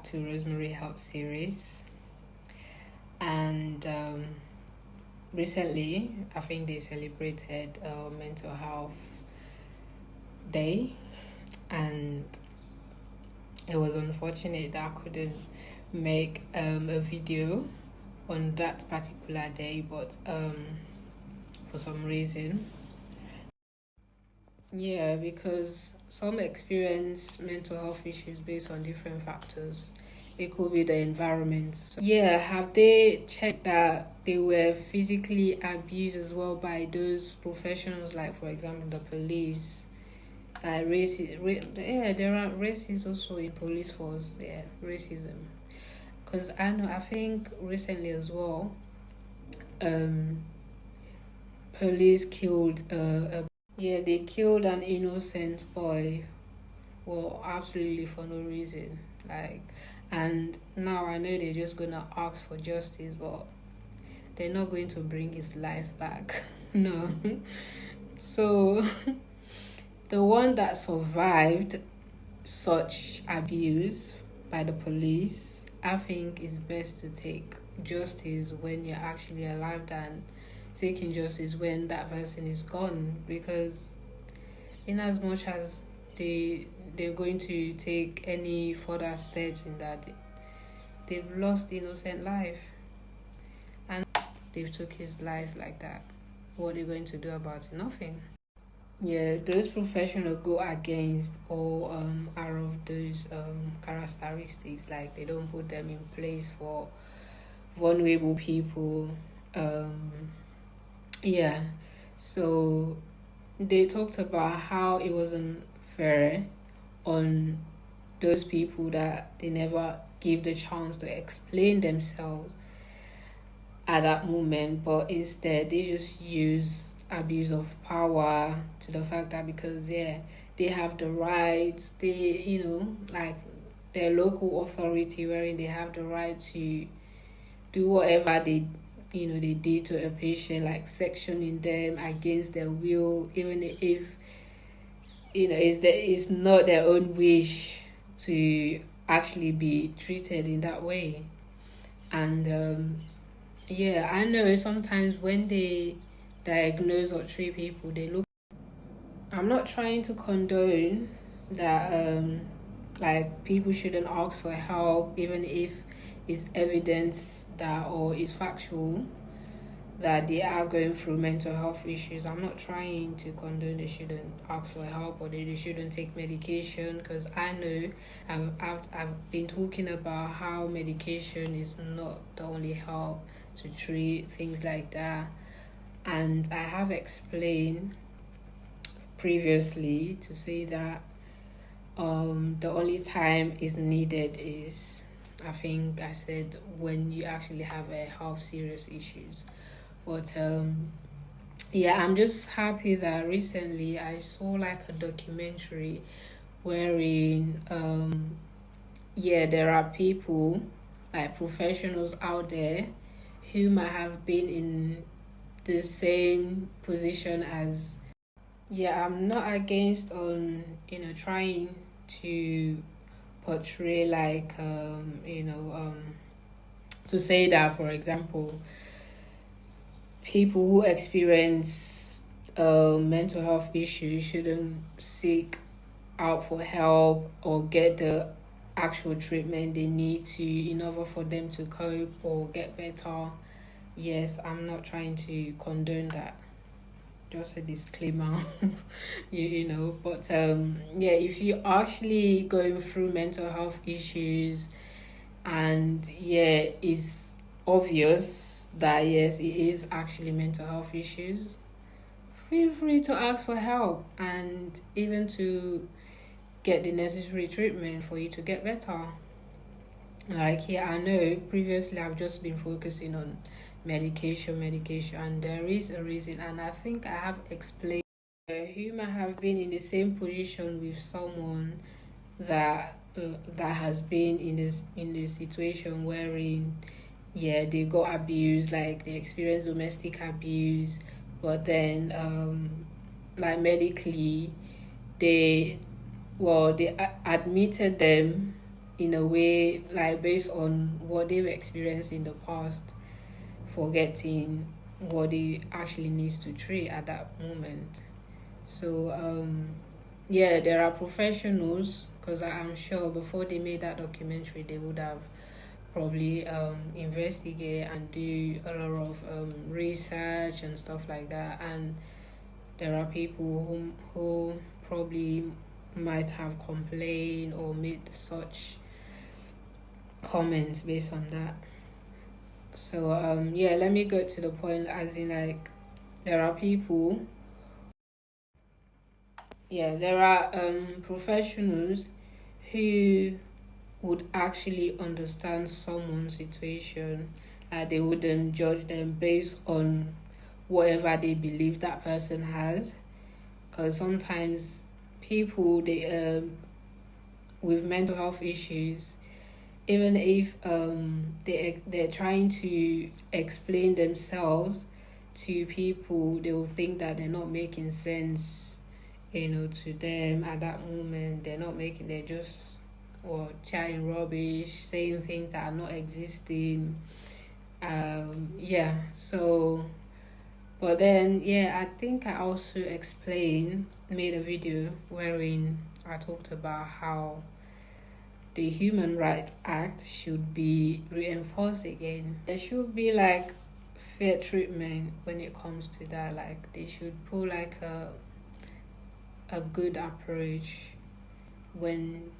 to Rosemary Health series. And recently, I think they celebrated Mental Health Day, and it was unfortunate that I couldn't make a video on that particular day, but for some reason, because some experience mental health issues based on different factors. It could be the environment. So, have they checked that they were physically abused as well by those professionals, like for example the police? There are racists also in police force. Racism. Because I think recently as well, police killed they killed an innocent boy. Well, absolutely for no reason. And now I know they're just gonna ask for justice, but they're not going to bring his life back. No. So the one that survived such abuse by the police, I think it's best to take justice when you're actually alive than taking justice when that person is gone, because in as much as they're going to take any further steps in that, they've lost innocent life and they've took his life like that. What are you going to do about it? Nothing. Those professionals go against all are of those characteristics. Like, they don't put them in place for vulnerable people. So they talked about how it wasn't fair on those people that they never give the chance to explain themselves at that moment, but instead they just use abuse of power to the fact that because they have the rights, like their local authority, wherein they have the right to do whatever they did to a patient, like sectioning them against their will, even if it's not their own wish to actually be treated in that way. And I know sometimes when they diagnose or treat people, I'm not trying to condone that like people shouldn't ask for help even if it's evidence that, or it's factual that they are going through mental health issues. I'm not trying to condone they shouldn't ask for help or they shouldn't take medication, because I know I've been talking about how medication is not the only help to treat things like that, and I have explained previously to say that the only time is needed is, I think I said, when you actually have a health serious issues. But I'm just happy that recently I saw like a documentary wherein there are people, like professionals out there, who might have been in the same position as. I'm not against on trying to portray like to say that, for example, people who experience mental health issues shouldn't seek out for help or get the actual treatment they need to in order for them to cope or get better. Yes, I'm not trying to condone that. Just a disclaimer. But if you're actually going through mental health issues and it's obvious that yes, it is actually mental health issues, feel free to ask for help and even to get the necessary treatment for you to get better. I know previously I've just been focusing on medication, and there is a reason, and I think I have explained. You might have been in the same position with someone that has been in this situation wherein they got abused, like they experienced domestic abuse, but then like medically they admitted them in a way, like based on what they've experienced in the past, forgetting what they actually needs to treat at that moment. So yeah, there are professionals, because I'm sure before they made that documentary they would have probably investigate and do a lot of research and stuff like that. And there are people who probably might have complained or made such comments based on that. So yeah, let me go to the point, as in, like, there are people, yeah, there are professionals who would actually understand someone's situation. They wouldn't judge them based on whatever they believe that person has, because sometimes people, they with mental health issues, even if they're trying to explain themselves to people, they will think that they're not making sense, to them at that moment. They're just, or chatting rubbish, saying things that are not existing. Yeah, so, but then, yeah, I think I also made a video wherein I talked about how the Human Rights Act should be reinforced again. There should be like fair treatment when it comes to that. Like, they should put like a good approach when,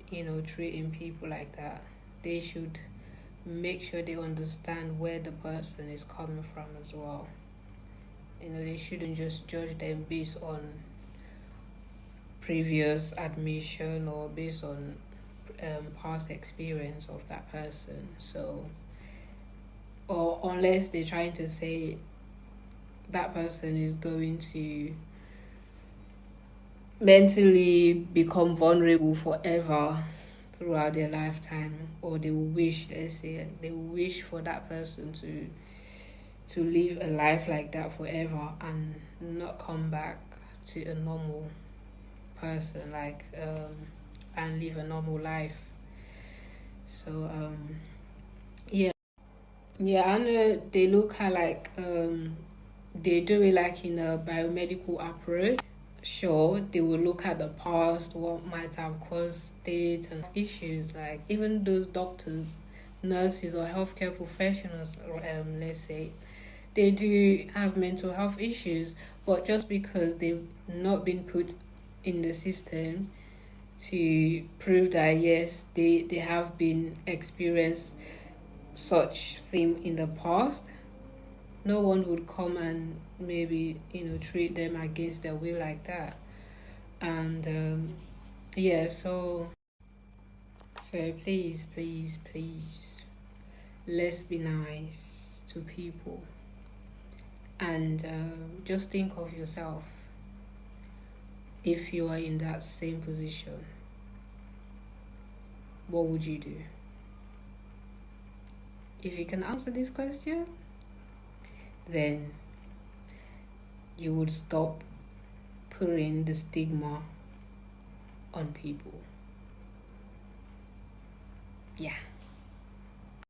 treating people like that. They should make sure they understand where the person is coming from as well. They shouldn't just judge them based on previous admission or based on past experience of that person. So, or unless they're trying to say that person is going to mentally become vulnerable forever throughout their lifetime, or they will wish, let's say, they will wish for that person to live a life like that forever and not come back to a normal person, like and live a normal life. So yeah, I know they look at like they do it like in a biomedical approach. Sure, they will look at the past, what might have caused it and issues, like even those doctors, nurses, or healthcare professionals, let's say, they do have mental health issues, but just because they've not been put in the system to prove that yes, they have been experienced such thing in the past, no one would come and maybe treat them against their will like that. And yeah, so please, let's be nice to people, and just think of yourself. If you are in that same position, what would you do? If you can answer this question, then you would stop putting the stigma on people. Yeah.